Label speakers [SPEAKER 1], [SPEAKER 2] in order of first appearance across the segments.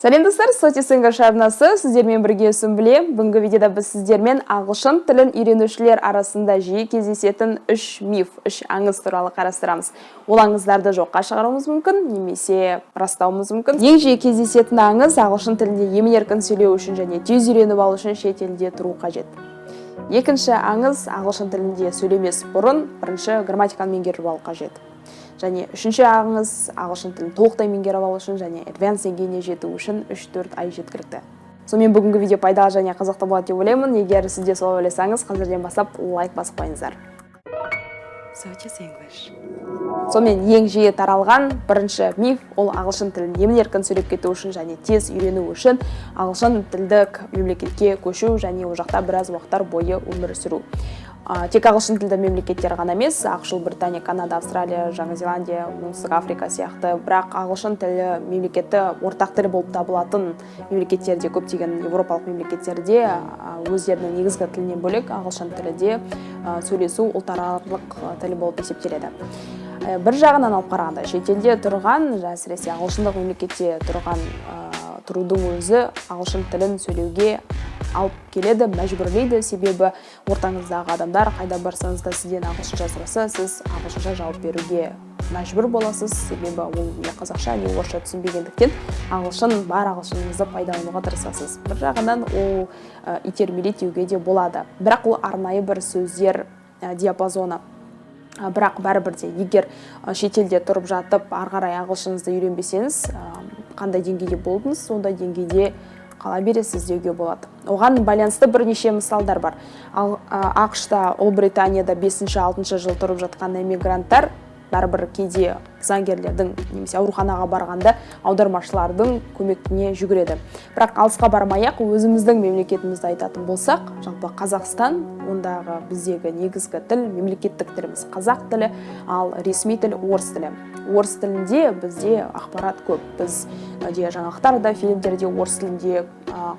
[SPEAKER 1] Сәлем достар, Соти Сынгар арнасы сіздермен бірге Сүмбіле. Бүгінгі видеода біз сіздермен ағылшын тілін үйренушілер арасында жиі кездесетін 3 миф, 3 аңыз туралы қарастырамыз. Ол аңыздарды жоққа шығаруымыз мүмкін, немесе растауымыз мүмкін. Ең жиі кездесетін аңыз ағылшын тілінде емін-еркін сөйлеу үшін және тез үйреніп алу үшін шет елде тұру қажет. Екінші аңыз ағылшын тілінде сөйлемес бұрын бірінші грамматиканы меңгеріп алу қажет. Және үшінші аңыз ағылшын тілін толықтай меңгеріп алу үшін және advanced деңгейіне жету үшін 3-4 ай жеткілікті. Сонымен бүгінгі видео пайдалы және қызықты болады деп ойлаймын. Егер сіз де солай ойласаңыз, қазірден бастап лайк басып қойыңыздар. Сонымен ең жиі таралған бірінші миф ол ағылшын тілін емін-еркін сөйлеп кету үшін және тез үйрену үшін ағылшын тілдік мемлекетке көшу және ол жақта біраз уақыттар бойы өмір сүру. Тек ағылшын тілді мемлекеттер ғана емес, ақш, Британия, Канада, Австралия, Жаңа Зеландия, Оңтүстік Африка сияқты, бірақ ағылшын тілі мемлекеті ортақ тіл болып табылатын мемлекеттерде, көптеген еуропалық мемлекеттерде өздерінің негізгі тілінен бөлек ағылшын тілі де сөйлесу ұлтаралық тілі болып есептеледі. Бір жағынан алып қарағанда, шетелде тұрған, әсіресе ағылшындық мемлекетте тұрудың өзі ағылшын тілін сөйлеуге алып келеді, мәжбүрлейді, себебі ортаңыздағы адамдар қайда барсаңыз да сізден ағылшынша сұраса, сіз ағылшынша жауап беруге мәжбүр боласыз, себебі ол не қазақша, не орысша түсінбегендіктен бар ағылшыныңызды пайдалануға тырысасыз. Бір жағынан ол итермелейді деуге де болады. Бірақ ол арнайы бір сөздер диапазоны. Бірақ бәрібірде, егер шетелде тұрып жатып, ары қарай ағылшыныңызды үйренбесеңіз, қандай деңгейде болдыңыз, сондай деңгейде қала бересіз деуге болады. Оған байланысты бірнеше мысалдар бар. ақш-та, Ұлыбританияда 5-6 жыл тұрып жатқан эмигранттар бәрібір кейде заңгерлердің немесе ауруханаға барғанда аудармашылардың көмегіне жүгіреді. Бірақ алысқа бармай-ақ өзіміздің мемлекетімізді айтатын болсақ, жалпы Қазақстан, ондағы біздегі негізгі тіл, мемлекеттік тіліміз қазақ тілі, ал ресми тіл орыс тілі. Орыс тілінде бізде ақпарат көп. Біз жаңалықтарда, фильмдерде орыс тілінде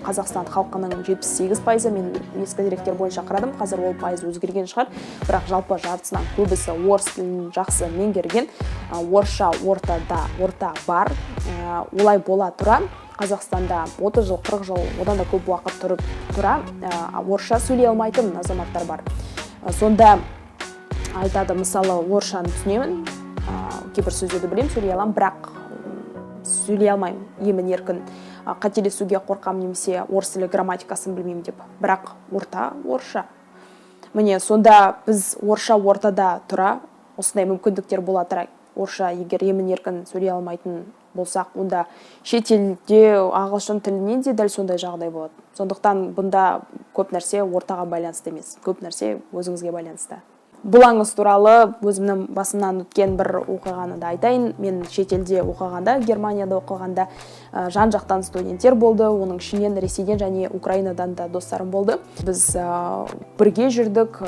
[SPEAKER 1] Қазақстан халқының 78%, мен ескі деректер бойынша қарадым, қазір ол пайыз өзгерген шығар, бірақ жалпы жартысынан көбісі орыс тілін жақсы меңгерген, орысша орта бар. Олай бола тұра, Қазақстанда 30 жыл, 40 жыл, одан да көп уақыт тұрып тұра, орысша сөйлей алмайтын азаматтар бар. Сонда айтады, мысалы, орысшаны түсінемін, кейбір сөздерді білем, сөйлей алам, бірақ сөйлей алмаймын, емін-еркін, қателесуге қорқам, немесе орыс тілі грамматикасын білмеймін деп. Бірақ орысша. Міне, сонда біз орысша ортада тұра, осындай мүмкіндіктер бола тұра, орысша егер емін-еркін сөйлей алмайтын болсақ, онда шетелде ағылшын тілінен де дәл сондай жағдай болады. Сондықтан бұнда көп нәрсе ортаға байланысты емес, көп нәрсе өзіңізге байланысты. Бұл аңыз туралы өзімнің басымнан өткен бір оқиғаны да айтайын. Мен шетелде оқығанда, Германияда оқығанда жан-жақтан студенттер болды. Оның ішінен Ресейден және Украинадан да достарым болды. Біз бірге жүрдік,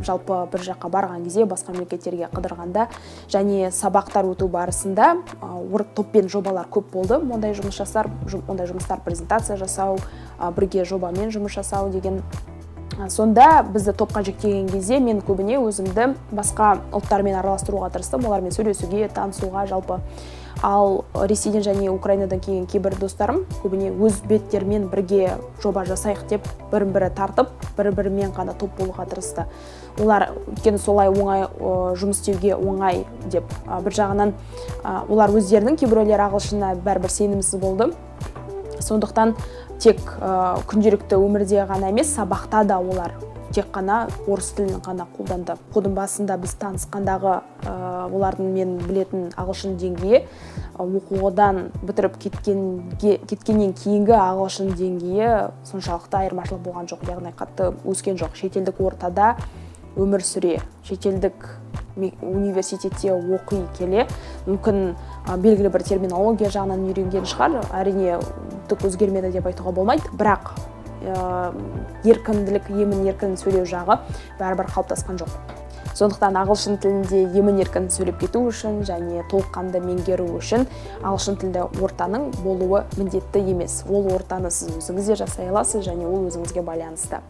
[SPEAKER 1] жалпы бір жаққа барған кезде, басқа мемлекеттерге қыдырғанда, және сабақтар өту барысында топпен жобалар көп болды. Ондай жұмыстар, презентация жасау, бірге жобамен жұмыс жасау деген. Сонда бізді топқа жіктеген кезде мен көбіне өзімді басқа ұлттармен араластыруға тырыстым, олармен сөйлесуге, танысуға жалпы. Ал Ресейден және Украинадан келген кейбір достарым көбіне өз беттермен бірге жоба жасайық деп, бірін-бірі тартып, бір-бірімен ғана топ болуға тырысты. Олар өйткені солай оңай жұмыс істеуге оңай деп. Бір жағынан олар өздерінің кейбіреулері ағылшынына бәрібір сенімсіз болды. Сондықтан тек күнделікті өмірде ғана емес, сабақта да олар тек қана орыс тілін ғана қолданды. Қодың басында біз танысқандағы олардың мен білетін ағылшын деңгейі, оқудан бітіріп кеткеннен кейінгі ағылшын деңгейі соншалықты айырмашылық болған жоқ, яғни қатты өскен жоқ. Шетелдік ортада өмір сүре, шетелдік университетте оқи келе, мүмкін белгілі бір терминология жағынан үйренген шығар, әрине түк өзгермеді деп айтуға болмайды, бірақ еркінділік, емін-еркін сөйлеу жағы бәрібір қалыптасқан жоқ. Сондықтан ағылшын тілінде емін-еркін сөйлеп кету үшін және толыққанды меңгеру үшін ағылшын тілді ортаның болуы міндетті емес. Ол ортаны сіз өзіңіз де жасай аласыз және ол өзіңізге байланысты.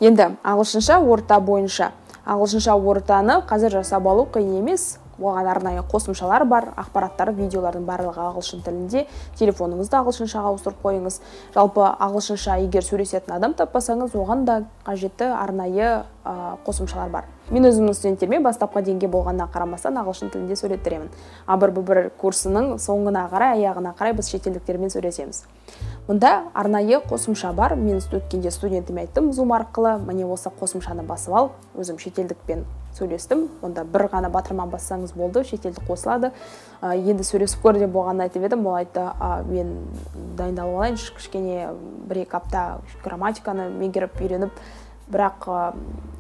[SPEAKER 1] Енді ағылшынша орта бойынша. Ағылшынша ортаны қазір жасап алу қиын емес. оған арнайы қосымшалар бар, ақпараттар, видеолардың барлығы ағылшын тілінде. Телефоныңызды ағылшыншаға ауыстырып қойыңыз. Жалпы ағылшынша егер сөйлесетін адам таппасаңыз, оған да қажетті арнайы қосымшалар бар. Мен өзімнің студенттеріме бастапқы деңгей болғанына қарамастан ағылшын тілінде сөйлеттіремін. A1-B1 курсының соңына қарай, аяғына қарай біз шетелдіктермен сөйлесеміз. Мұнда арнайы қосымша бар. Мен өткенде студентіме айттым, Zoom арқылы, міне осы қосымшаны басып ал, өзім шетелдікпен сөйлестім. Онда бір ғана батырман бассаңыз болды, шетелдік қосылады. Енді сөйлесіп көр деп болғанын айтып едім. Ол айтты, мен дайындалып алайын, кішкене 1-2 апта грамматиканы меңгеріп үйреніп, бірақ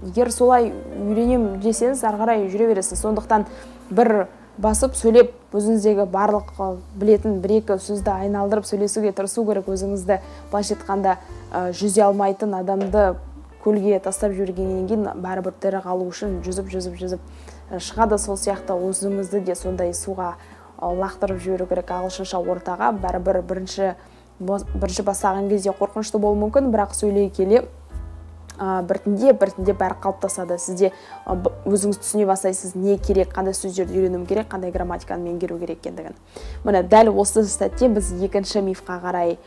[SPEAKER 1] егер солай үйренем десеңіз, ары қарай жүре бересіз. Сондықтан бір басып сөйлеп, өзіңіздегі барлық білетін 1-2 сөзді айналдырып сөйлесуге тырысу керек. Өзіңізді былайша айтқанда жүзе алмайтын адамды көлге тастап жібергеннен кейін бәрібір тірі қалу үшін жүзіп шығады. Сол сияқты өзіңізді де сондай суға лақтырып жіберу керек. Ағылшынша ортаға бәрібір бірінші бастаған кезде қорқынышты болуы мүмкін, бірақ сөйлей келе біртіндеп бәрі қалыптасады. Сізде өзіңіз түсіне бастайсыз, не керек, қандай сөздерді үйренуім керек, қандай грамматиканы меңгеру керек екендігін. Міне дәл осы сәтте біз екінші мифқа қарай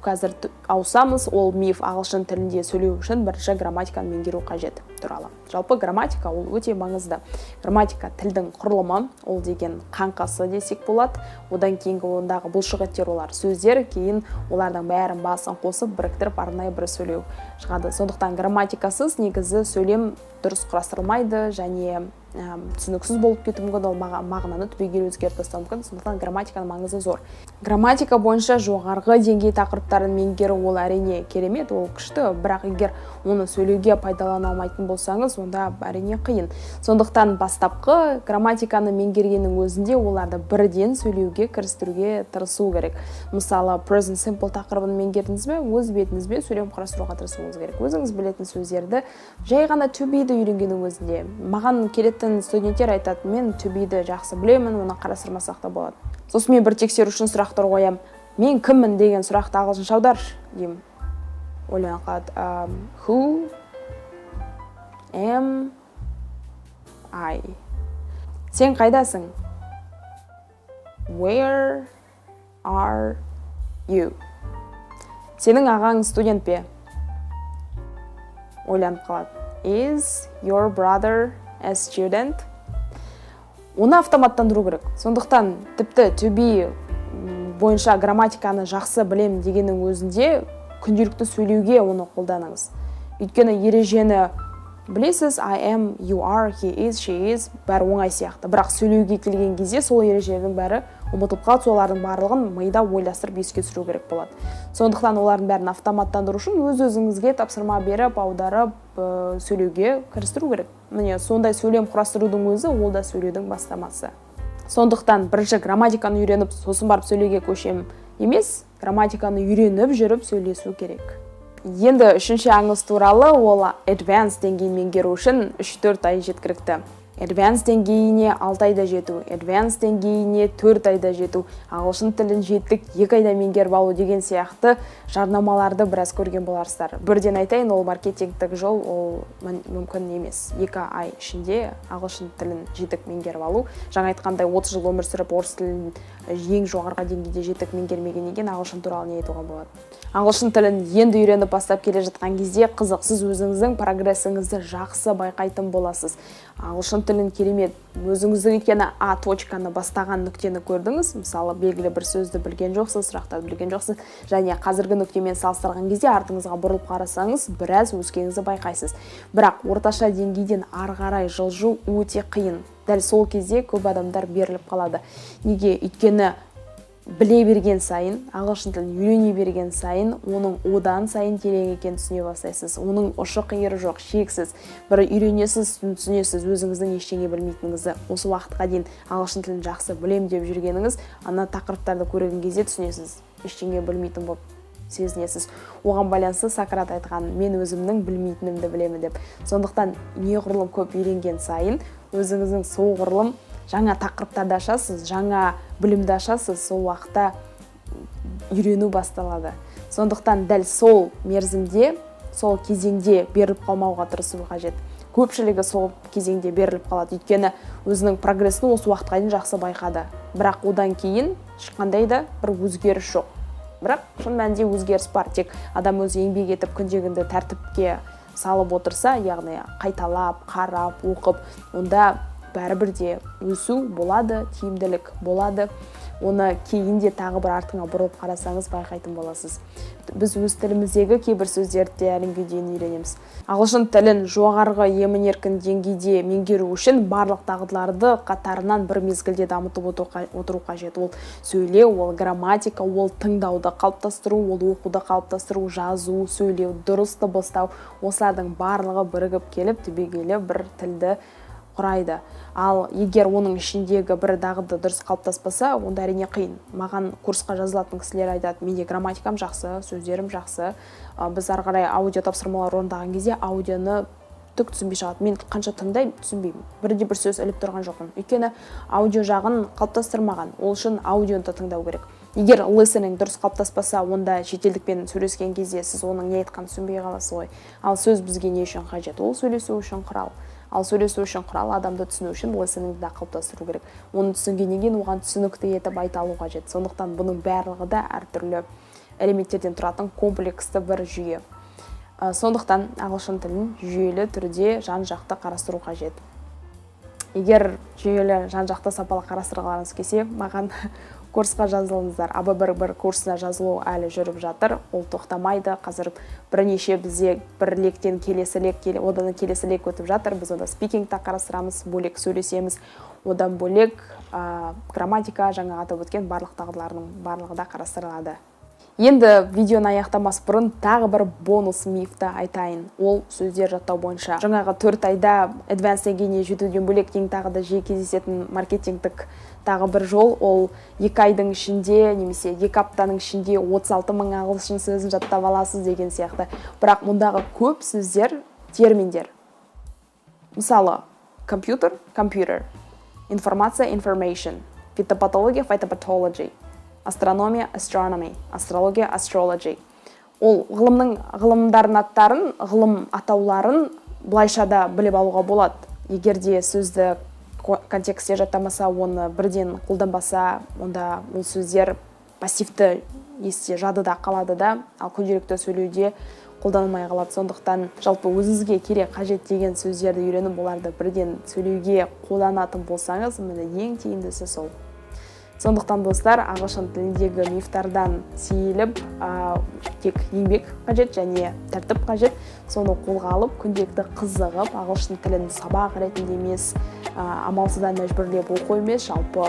[SPEAKER 1] қазір ауысамыз. Ол миф ағылшын тілінде сөйлеу үшін бірінші грамматиканы меңгеру қажет туралы. Жалпы грамматика ол өте маңызды. Грамматика тілдің құрылымы, ол деген қаңқасы десек болады. Одан кейінгі ондағы бұлшық еттер олар сөздер, кейін олардың бәрін басын қосып біріктіріп арнайы бір сөйлеу шығады. Сондықтан грамматикасыз негізі сөйлем дұрыс құрастырылмайды және түсініксіз болып кетуі мүмкін, ол мағынаны түбегейлі өзгертіп тастауы мүмкін. Сондықтан грамматиканың маңызы зор. Грамматика бойынша жоғарғы деңгей тақырыптарын меңгеру ол әрине керемет, ол күшті, бірақ егер оны сөйлеуге пайдалана алмайтын болсаңыз, онда әрине қиын. Сондықтан бастапқы грамматиканы меңгергеннің өзінде оларды бірден сөйлеуге кірістіруге тырысу керек. Мысалы, present simple тақырыбын меңгердіңіз бе, өз бетіңізбен сөйлем құрастыруға тырысуыңыз керек. Өзіңіз білетін сөздерді жай ғана to be-ді үйренгеннің өзінде. Маған келетін студенттер айтады, мен to be-ді жақсы білемін, оны қарастырмасақ та болады. Сосын мен бір тексеру үшін сұрақтар қоям. Мен кіммін деген сұрақты ағылшынша аударшы деймін. Ойланып қалады. Who am I? Сен қайдасың? Where are you? Сенің ағаң студент пе? Ойланып қалады. Is your brother a student? Оны автоматтандыру керек. Сондықтан тіпті to be бойынша грамматиканы жақсы білем дегеннің өзінде күнделікті сөйлеуге оны қолданыңыз. Өйткені ережені білесіз, I am, you are, he is, she is, бәрі оңай сияқты. Бірақ сөйлеуге келген кезде сол ережелердің бәрі ұмытып қалады, солардың барлығын мида ойластырып еске түсіру керек болады. Сондықтан олардың бәрін автоматтандыру үшін өз-өзіңізге тапсырма беріп, аударып, сөйлеуге кірістіру керек. Міне сондай сөйлем құрастырудың өзі ол да сөйлеудің бастамасы. Сондықтан бірінші грамматиканы үйреніп, сосын барып сөйлеуге көшем емес, грамматиканы үйреніп жүріп сөйлесу керек. Енді үшінші аңыз туралы, ол advanced деңгейін меңгеру үшін 3-4 ай жеткілікті. Advanced деңгейіне 6 айда жету, advanced деңгейіне 4 айда жету, ағылшын тілін жеттік 2 айда меңгеріп алу деген сияқты жарнамаларды біраз көрген боларсыздар. Бірден айтайын, ол маркетингтік жол, ол мүмкін емес. 2 ай ішінде ағылшын тілін жетік меңгеріп алу. Жаңа айтқандай 30 жыл өмір сүріп орыс тілін ең жоғарғы деңгейде жетік меңгермегеннен кейін ағылшын туралы не айтуға болады? Ағылшын тілін енді үйреніп бастап келе жатқан кезде қызықсыз өзіңіздің прогрессіңізді жақсы байқайтын боласыз. Ағылшын тілін керемет, өзіңіздің өйткені А точканы бастаған нүктені көрдіңіз, мысалы белгілі бір сөзді білген жоқсыз, сұрақтарды білген жоқсыз, және қазіргі нүктемен салыстырған кезде артыңызға бұрылып қарасаңыз, біраз өскеніңізді байқайсыз. Бірақ орташа деңгейден ары қарай жылжу өте қиын. Дәл сол кезде көп адамдар беріліп қалады. Неге? Өйткені біле берген сайын, ағылшын тілін үйрене берген сайын, оның одан сайын терең екенін түсіне бастайсыз. Оның ұшы-қиыры жоқ, шексіз. Бір үйренесіз, түсінесіз, өзіңіздің ештеңе білмейтініңізді. Осы уақытқа дейін ағылшын тілін жақсы білем деп жүргеніңіз, ана тақырыптарды көрген кезде түсінесіз, ештеңе білмейтін болып сезінесіз. Оған байланысты Сократ айтқан, мен өзімнің білмейтінімді білемін деп. Сондықтан неғұрлым көп үйренген сайын, өзіңіздің соғұрлым жаңа тақырыптарды ашасыз, жаңа білімді ашасыз, сол уақытта үйрену басталады. Сондықтан дәл сол мерзімде, сол кезеңде беріліп қалмауға тырысу қажет. көпшілігі сол кезеңде беріліп қалады, өйткені өзінің прогрессін осы уақытқа дейін жақсы байқады. Бірақ одан кейін ешқандай да бір өзгеріс жоқ. Бірақ шын мәнінде өзгеріс бар, тек адам өзі еңбек етіп күнде-күнді тәртіпке салып отырса, яғни қайталап, қарап, оқып, онда бәрібір де өсу болады, тиімділік болады. Оны кейінде тағы бір артыңа бұрылып қарасаңыз байқайтын боласыз. Біз өз тіліміздегі кейбір сөздерді әлі күнге дейін үйренеміз. Ағылшын тілін жоғарғы емін-еркін деңгейде меңгеру үшін барлық дағдыларды қатарынан бір мезгілде дамытып отыру қажет. Ол сөйлеу, ол грамматика, ол тыңдауды қалыптастыру, ол оқуды қалыптастыру, жазу, сөйлеу, дұрыс дыбыстау, осылардың барлығы бірігіп келіп түбегейлі бір тілді құрайды. Ал егер оның ішіндегі бір дағды дұрыс қалыптаспаса, онда әрине қиын. Маған курсқа жазылатын кісілер айтады, менде грамматикам жақсы, сөздерім жақсы. Біз ары қарай аудио тапсырмалар орындаған кезде аудионы түк түсінбей шығады. Мен қанша тыңдаймын, түсінбеймін. Бірде бір сөз іліп тұрған жоқпын. Өйткені аудио жағын қалыптастырмаған. Ол үшін аудионы тыңдау керек. Егер listening дұрыс қалыптаспаса, онда шетелдікпен сөйлескен кезде сіз оның не айтқанын түсінбей қаласыз ғой. Ал сөз бізге не үшін қажет? Ол сөйлесу үшін құрал. Ал сөйлесу үшін құрал адамды түсіну үшін listeningді да қалыптастыру керек. Оны түсінгеннен кейін оған түсінікті етіп айта алу қажет. Сондықтан бұның барлығы да әртүрлі элементтерден тұратын комплексті бір жүйе. Сондықтан ағылшын тілін жүйелі түрде жан-жақты қарастыру қажет. Егер жүйелі жан-жақты сапалы қарастырғыларыңыз келсе, маған курсқа жазылыңыздар. АБ1 курсына жазылу әлі жүріп жатыр. Ол тоқтамайды. Қазір бірнеше бізде бір лектен келесі лек, одан келесі лек өтіп жатыр. Біз онда спикингті қарастырамыз, бөлек сөйлесеміз. Одан бөлек грамматика, жаңа атап өткен барлық дағдылардың барлығы да қарастырылады. Енді видеоны аяқтамас бұрын тағы бір бонус мифті айтайын. Ол сөздер жаттау бойынша. Жаңағы 4 айда advanced деңгейіне жетуден бөлек ең тағы да жиі кездесетін маркетингтік тағы бір жол, ол 2 айдың ішінде немесе 2 аптаның ішінде 36.000 ағылшын сөзін жаттап аласыз деген сияқты. Бірақ мұндағы көп сөздер терминдер. Мысалы, компьютер, computer, информация, information, фитопатология, phytopathology, астрономия, astronomy, астрология, astrology. Ол ғылымдардың аттарын, ғылым атауларын былайша да біліп алуға болады. Егерде сөзді контекстте жаттамаса, оны бірден қолданбаса, онда ол сөздер пассивті есте жадыда қалады да, ал күнделікті сөйлеуде қолданылмай қалады. Сондықтан жалпы өзіңізге керек қажет деген сөздерді үйреніп, оларды бірден сөйлеуге қолданатын болсаңыз, міне ең тиімдісі сол. Сондықтан достар, ағылшын тіліндегі мифтардан сейіліп, тек еңбек қажет және тәртіп қажет. Соны қолға алып, күнделікті қызығып, ағылшын тілін сабақ ретінде емес, амалсыздан мәжбүрлеп оқу емес, жалпы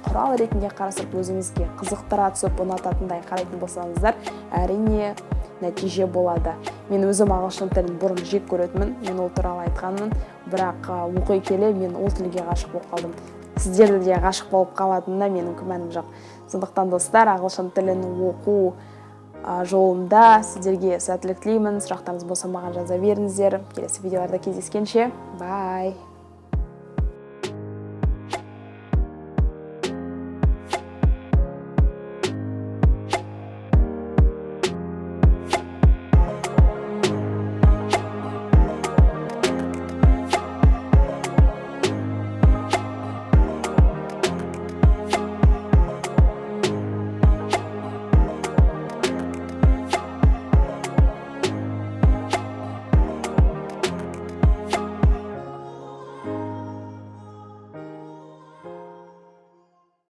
[SPEAKER 1] құрал ретінде қарастырып, өзіңізге қызықтыра түсіп, ұнататындай қарайтын болсаңыздар, әрине нәтиже болады. Мен өзім ағылшын тілін бұрын жек көретінмін, мен ол туралы айтқанмын, бірақ оқи келе мен ол тілге ғашық болып қалдым. Сіздерді де ғашық болып қалатынына менің күмәнім жоқ. Сондықтан достар, ағылшын тілін оқу жолында сіздерге сәттілік тілеймін. Сұрақтарыңыз болса маған жаза беріңіздер. Келесі видеоларда кездескенше, бай!